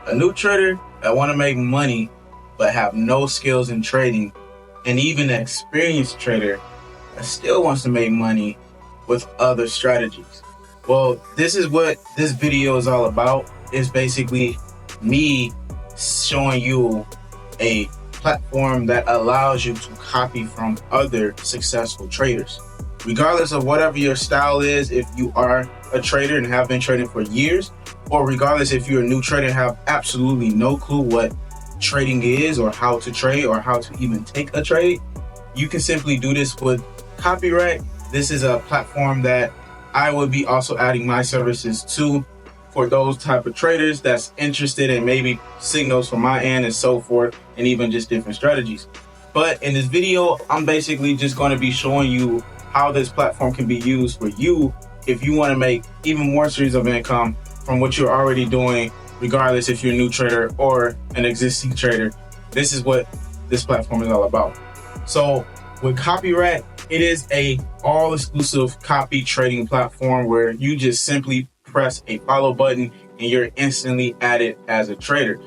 A new trader that want to make money but have no skills in trading, and even an experienced trader that still wants to make money with other strategies. Well, this is what this video is all about. It's basically me showing you a platform that allows you to copy from other successful traders. Regardless of whatever your style is, if you are a trader and have been trading for years, or regardless if you're a new trader and have absolutely no clue what trading is or how to trade or how to even take a trade, you can simply do this with Copyright. This is a platform that I will be also adding my services to for those type of traders that's interested in maybe signals from my end and so forth, and even just different strategies. But in this video, I'm basically just going to be showing you how this platform can be used for you if you want to make even more streams of income from what you're already doing, regardless if you're a new trader or an existing trader. This is what this platform is all about. So with Copyright, it is a all exclusive copy trading platform where you just simply press a follow button and you're instantly added as a trader.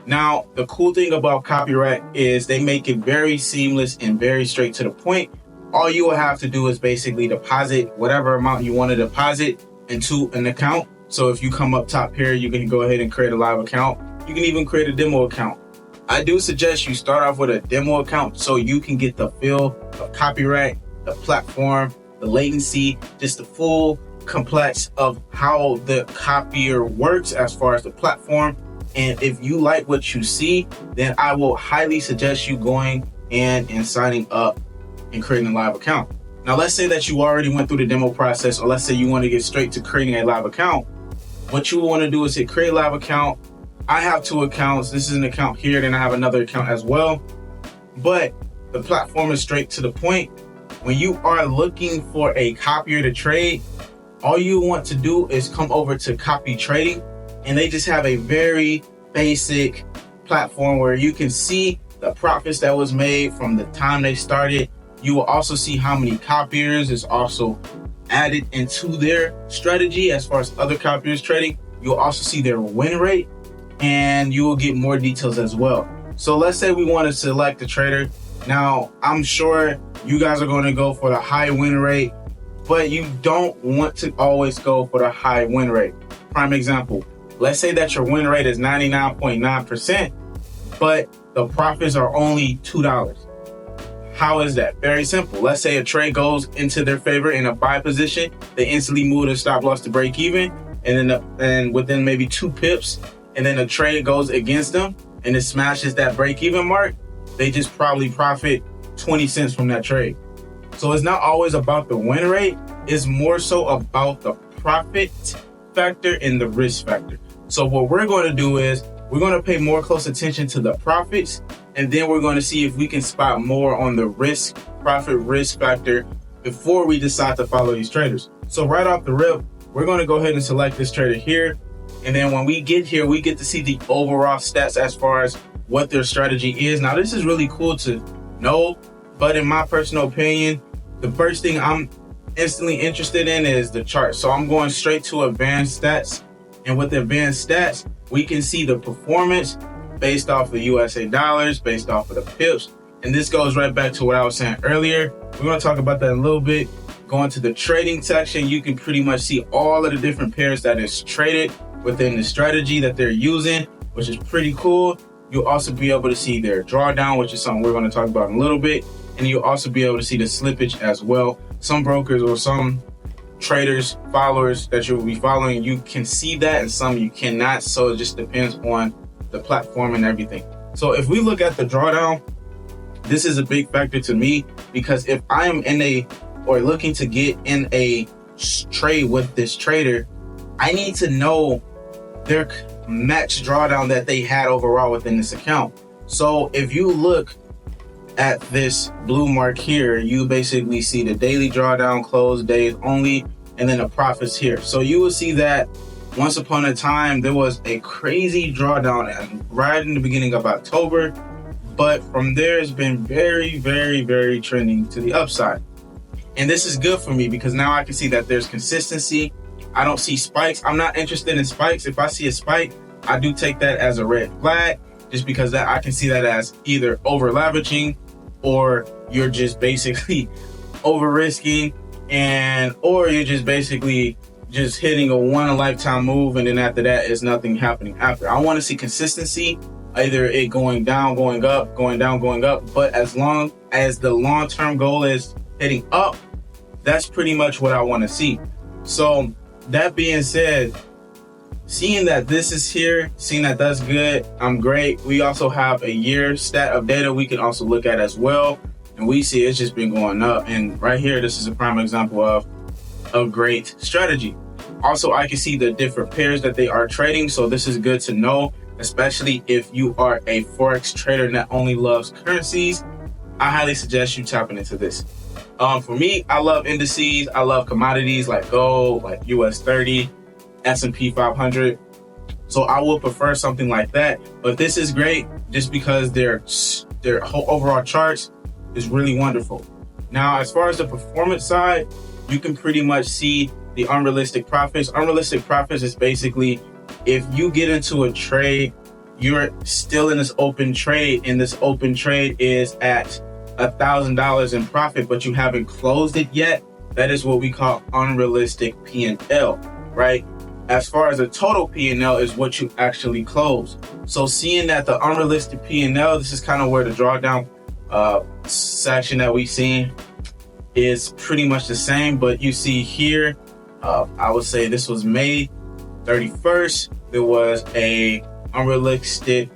Now, the cool thing about Copyright is they make it very seamless and very straight to the point. All you will have to do is basically deposit whatever amount you want to deposit into an account. So if you come up top here, you can go ahead and create a live account. You can even create a demo account. I do suggest you start off with a demo account so you can get the feel of Copyright, the platform, the latency, just the full complex of how the copier works as far as the platform. And if you like what you see, then I will highly suggest you going in and signing up and creating a live account. Now, let's say that you already went through the demo process, or let's say you want to get straight to creating a live account. What you want to do is hit create live account. I have two accounts. This is an account here, then I have another account as well. But the platform is straight to the point. When you are looking for a copier to trade, all you want to do is come over to copy trading, and they just have a very basic platform where you can see the profits that was made from the time they started. You will also see how many copiers is also added into their strategy as far as other copiers trading. You'll also see their win rate, and you will get more details as well. So let's say we want to select a trader. Now, I'm sure you guys are going to go for the high win rate, but you don't want to always go for the high win rate. Prime example, let's say that your win rate is 99.9%, but the profits are only $2. How is that? Very simple. Let's say a trade goes into their favor in a buy position, they instantly move the stop loss to break even, and then within maybe 2 pips, and then a trade goes against them and it smashes that break even mark, they just probably profit 20 cents from that trade. So it's not always about the win rate, it's more so about the profit factor and the risk factor. So what we're going to do is we're going to pay more close attention to the profits, and then we're going to see if we can spot more on the profit risk factor before we decide to follow these traders. So right off the rip, we're going to go ahead and select this trader here. And then when we get here, we get to see the overall stats as far as what their strategy is. Now, this is really cool to know, but in my personal opinion, the first thing I'm instantly interested in is the chart. So I'm going straight to advanced stats. And with the advanced stats, we can see the performance based off the USA dollars, based off of the pips. And this goes right back to what I was saying earlier. We're going to talk about that in a little bit. Going to the trading section, you can pretty much see all of the different pairs that is traded within the strategy that they're using, which is pretty cool. You'll also be able to see their drawdown, which is something we're going to talk about in a little bit. And you'll also be able to see the slippage as well. Some brokers or some traders, followers that you'll be following, you can see that, and some you cannot. So it just depends on the platform and everything. So if we look at the drawdown, this is a big factor to me, because if I am looking to get in a trade with this trader, I need to know their max drawdown that they had overall within this account. So if you look at this blue mark here, you basically see the daily drawdown, close days only, and then the profits here. So you will see that once upon a time, there was a crazy drawdown right in the beginning of October, but from there it's been very, very, very trending to the upside. And this is good for me because now I can see that there's consistency. I don't see spikes. I'm not interested in spikes. If I see a spike, I do take that as a red flag, just because that I can see that as either over leveraging, or you're just basically over risking, or you're just basically just hitting a one in a lifetime move, and then after that is nothing happening after. I want to see consistency, either it going down, going up, going down, going up. But as long as the long-term goal is hitting up, that's pretty much what I want to see. So that being said, seeing that this is here, seeing that that's good, I'm great. We also have a year stat of data we can also look at as well. And we see it's just been going up. And right here, this is a prime example of a great strategy. Also, I can see the different pairs that they are trading. So this is good to know, especially if you are a Forex trader that only loves currencies. I highly suggest you tapping into this. For me, I love indices. I love commodities like gold, like US 30, S&P 500. So I will prefer something like that. But this is great just because their whole overall charts is really wonderful. Now, as far as the performance side, you can pretty much see the unrealistic profits. Unrealistic profits is basically if you get into a trade, you're still in this open trade, and this open trade is at $1,000 in profit, but you haven't closed it yet. That is what we call unrealistic P&L, right? As far as the total P&L is what you actually close. So seeing that the unrealistic P&L, this is kind of where the drawdown section that we see is pretty much the same, but you see here, I would say this was May 31st. There was a unrealistic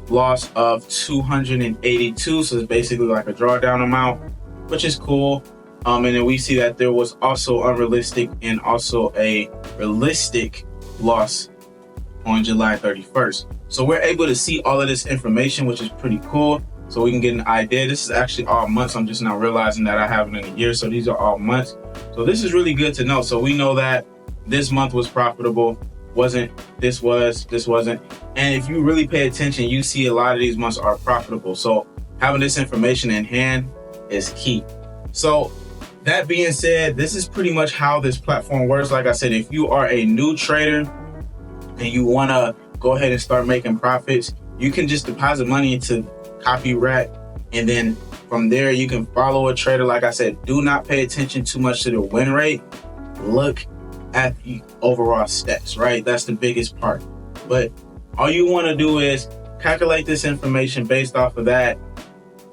loss of 282, so it's basically like a drawdown amount, which is cool. And then we see that there was also unrealistic and also a realistic loss on July 31st. So we're able to see all of this information, which is pretty cool. So we can get an idea. This is actually all months. I'm just now realizing that I haven't in a year. So these are all months. So this is really good to know. So we know that this month was profitable. This wasn't. And if you really pay attention, you see a lot of these months are profitable. So having this information in hand is key. So that being said, this is pretty much how this platform works. Like I said, if you are a new trader and you want to go ahead and start making profits, you can just deposit money into Copyrat, and then from there you can follow a trader. Like I said, do not pay attention too much to the win rate. Look at the overall stats, right? That's the biggest part. But all you want to do is calculate this information based off of that.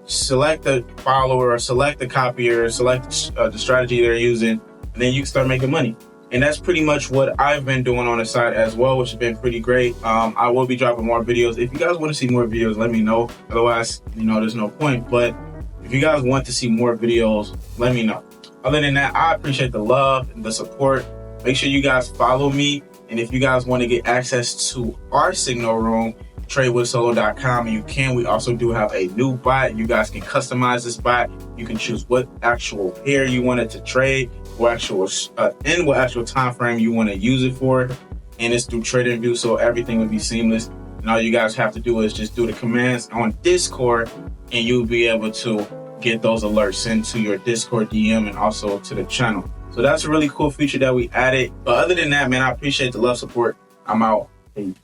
Select the follower, or select the copier, select the strategy they're using, and then you can start making money. And that's pretty much what I've been doing on the side as well, which has been pretty great. I will be dropping more videos. If you guys want to see more videos, let me know. Otherwise, there's no point. But if you guys want to see more videos, let me know. Other than that, I appreciate the love and the support. Make sure you guys follow me. And if you guys want to get access to our signal room, tradewithsolo.com, you can. We also do have a new bot. You guys can customize this bot. You can choose what actual pair you want it to trade, what actual time frame you want to use it for, and it's through TradingView, so everything will be seamless. And all you guys have to do is just do the commands on Discord, and you'll be able to get those alerts sent to your Discord DM and also to the channel. So that's a really cool feature that we added. But other than that, man, I appreciate the love, support. I'm out. Peace.